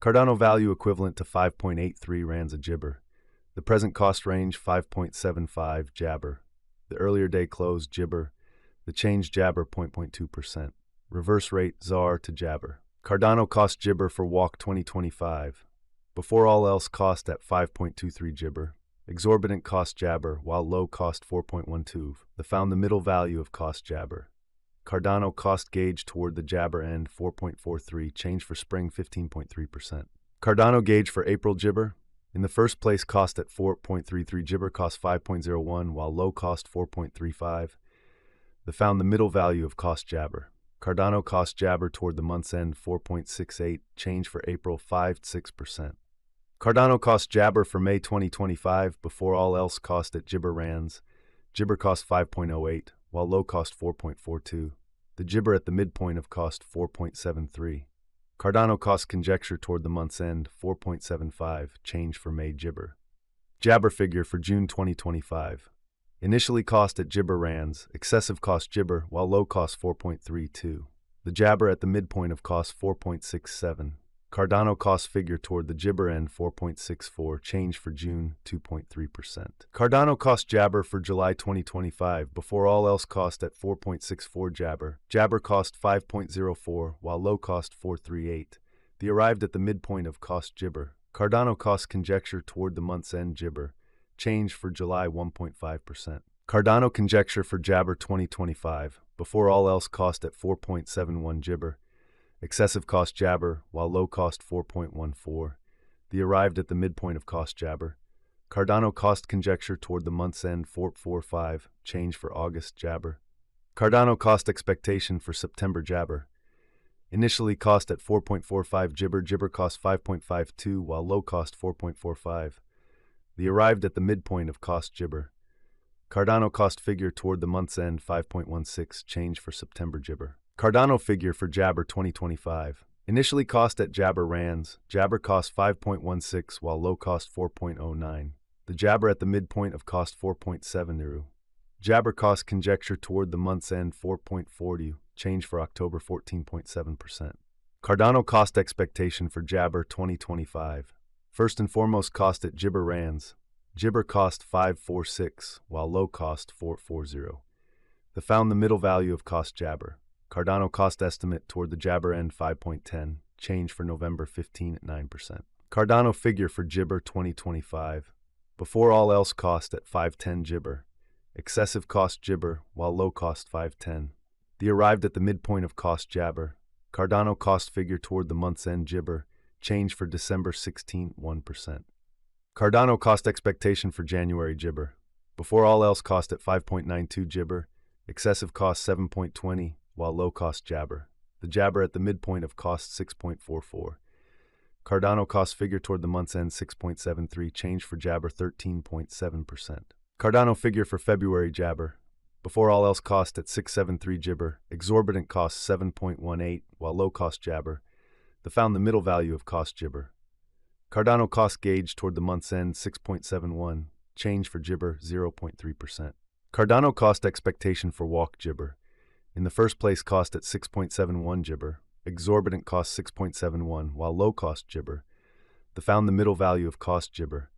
Cardano value equivalent to 5.83 rands a jibber. The present cost range 5.75 jabber. The earlier day close jibber. The change jabber 0.2%. Reverse rate ZAR to jabber. Cardano cost jibber for walk 2025. Before all else cost at 5.23 jibber. Exorbitant cost jabber while low cost 4.12. The found the middle value of cost jabber. Cardano cost gauge toward the jabber end 4.43, change for spring 15.3%. Cardano gauge for April jibber. In the first place cost at 4.33 jibber cost 5.01 while low cost 4.35. The found the middle value of cost jabber. Cardano cost jabber toward the month's end 4.68, change for April 5.6%. Cardano cost jabber for May 2025 before all else cost at jibber rands. Jibber cost 5.08 while low cost 4.42. The jibber at the midpoint of cost 4.73. Cardano cost conjecture toward the month's end 4.75, change for May jibber. Jabber figure for June 2025. Initially cost at jibber rands, excessive cost jibber while low cost 4.32. The jabber at the midpoint of cost 4.67. Cardano cost figure toward the jibber end 4.64, change for June 2.3%. Cardano cost jabber for July 2025 before all else cost at 4.64 jabber. Jabber cost 5.04 while low cost 4.38. The arrived at the midpoint of cost jibber. Cardano cost conjecture toward the month's end jibber. Change for July 1.5%. Cardano conjecture for jabber 2025 before all else cost at 4.71 jibber. Excessive cost jabber, while low cost 4.14. The arrived at the midpoint of cost jabber. Cardano cost conjecture toward the month's end 4.45, change for August jabber. Cardano cost expectation for September jabber. Initially cost at 4.45 jibber, jibber cost 5.52, while low cost 4.45. The arrived at the midpoint of cost jibber. Cardano cost figure toward the month's end 5.16, change for September jibber. Cardano figure for jabber 2025. Initially cost at jabber rands. Jabber cost 5.16 while low cost 4.09. The jabber at the midpoint of cost 4.70. Jabber cost conjecture toward the month's end 4.40. Change for October 14.7%. Cardano cost expectation for jabber 2025. First and foremost cost at jibber rands. Jibber cost 5.46 while low cost 4.40. The found the middle value of cost jabber. Cardano cost estimate toward the jabber end 5.10, change for November 15 at 9%. Cardano figure for jibber 2025. Before all else cost at 5.10 jibber. Excessive cost jibber, while low cost 5.10. The arrived at the midpoint of cost jabber. Cardano cost figure toward the month's end jibber, change for December 16 1%. Cardano cost expectation for January jibber. Before all else cost at 5.92 jibber. Excessive cost 7.20. While low cost jabber. The jabber at the midpoint of cost 6.44. Cardano cost figure toward the month's end 6.73, change for jabber 13.7%. Cardano figure for February jabber. Before all else cost at 6.73 jibber, exorbitant cost 7.18, while low cost jabber. The found the middle value of cost jibber. Cardano cost gauge toward the month's end 6.71, change for jibber 0.3%. Cardano cost expectation for walk jibber. In the first place cost at 6.71 jibber, exorbitant cost 6.71, while low cost jibber. The found the middle value of cost jibber.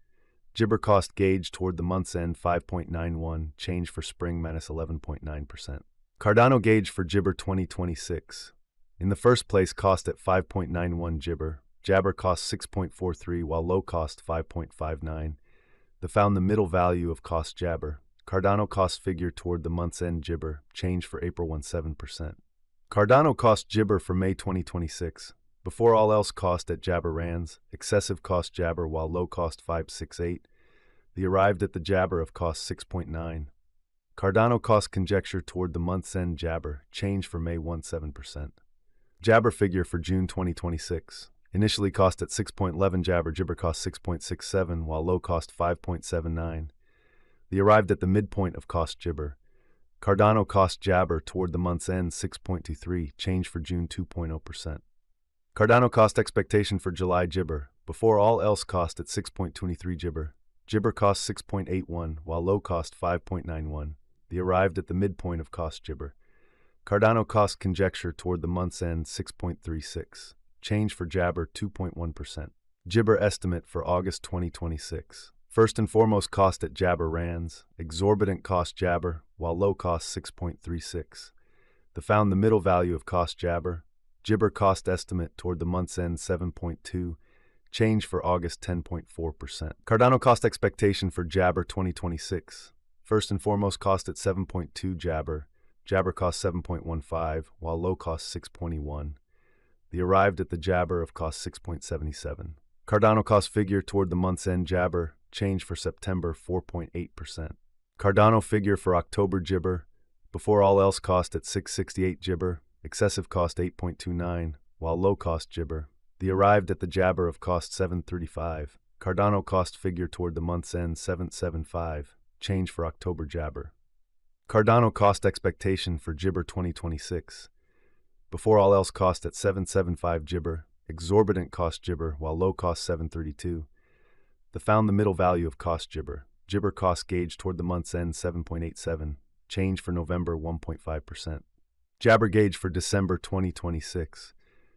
Jibber cost gauge toward the month's end 5.91, change for spring minus 11.9%. Cardano gauge for jibber 2026. In the first place cost at 5.91 jibber, jabber cost 6.43, while low cost 5.59. The found the middle value of cost jabber. Cardano cost figure toward the month's end jibber, change for April 17%. Cardano cost jibber for May 2026. Before all else cost at jabber rands, excessive cost jabber while low cost 5.68. The arrived at the jabber of cost 6.9. Cardano cost conjecture toward the month's end jabber, change for May 17%. Jabber figure for June 2026. Initially cost at 6.11 jabber, jibber cost 6.67, while low cost 5.79. The arrived at the midpoint of cost jibber. Cardano cost jabber toward the month's end 6.23, change for June 2.0%. Cardano cost expectation for July jibber. Before all else cost at 6.23 jibber. Jibber cost 6.81, while low cost 5.91. The arrived at the midpoint of cost jibber. Cardano cost conjecture toward the month's end 6.36. change for Jabber 2.1%. Jibber estimate for August 2026. First and foremost cost at Jabber rands, exorbitant cost Jabber, while low cost 6.36. Found the middle value of cost Jabber. Jibber cost estimate toward the month's end 7.2, change for August 10.4%. Cardano cost expectation for Jabber 2026. First and foremost cost at 7.2 Jabber. Jabber cost 7.15, while low cost 6.21. Arrived at the Jabber of cost 6.77. Cardano cost figure toward the month's end Jabber, change for September 4.8%. Cardano figure for October Jibber, before all else cost at 668 Jibber, excessive cost 8.29, while low cost Jibber. Arrived at the Jabber of cost 735. Cardano cost figure toward the month's end 775, change for October Jabber. Cardano cost expectation for Jibber 2026. Before all else cost at 775 Jibber, exorbitant cost Jibber, while low cost 732. Found the middle value of cost Jibber. Jibber cost gauge toward the month's end 7.87, change for November 1.5%. Jabber gauge for December 2026.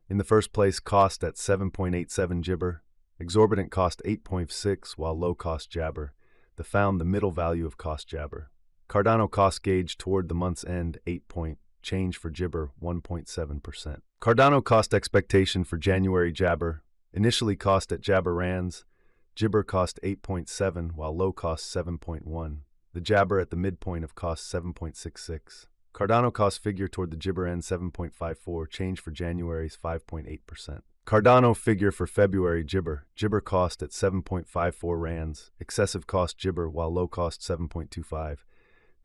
In the first place, cost at 7.87 Jibber, exorbitant cost 8.6, while low cost Jabber. Found the middle value of cost Jabber. Cardano cost gauge toward the month's end 8 point, change for Jibber 1.7%. Cardano cost expectation for January Jabber. Initially cost at Jabber rands. Jibber cost 8.7, while low cost 7.1. The Jabber at the midpoint of cost 7.66. Cardano cost figure toward the Jibber end 7.54, change for January's 5.8%. Cardano figure for February Jibber. Jibber cost at 7.54 rands, excessive cost Jibber, while low cost 7.25.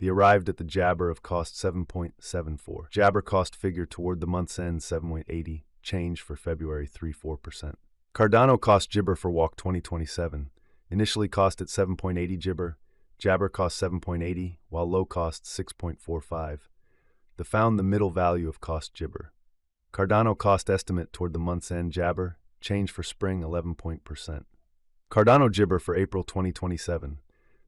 Arrived at the Jabber of cost 7.74. Jabber cost figure toward the month's end 7.80, change for February 3.4%. Cardano cost Jibber for Walk 2027. Initially cost at 7.80 Jibber. Jabber cost 7.80, while low cost 6.45. Found the middle value of cost Jibber. Cardano cost estimate toward the month's end Jabber, change for spring 11%. Cardano Jibber for April 2027.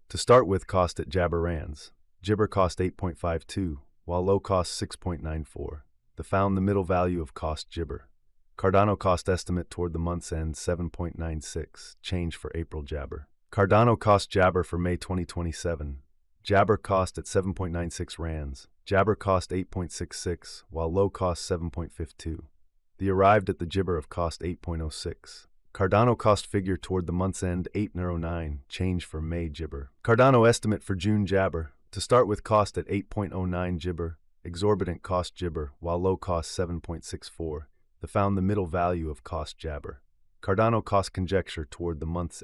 To start with, cost at Jabber rands. Jibber cost 8.52, while low cost 6.94. Found the middle value of cost Jibber. Cardano cost estimate toward the month's end 7.96, change for April Jabber. Cardano cost Jabber for May 2027. Jabber cost at 7.96 rands. Jabber cost 8.66, while low cost 7.52. Arrived at the Jibber of cost 8.06. Cardano cost figure toward the month's end 8.09, change for May Jibber. Cardano estimate for June Jabber. To start with, cost at 8.09 Jibber, exorbitant cost Jibber, while low cost 7.64. Found the middle value of cost Jabber. Cardano cost conjecture toward the month's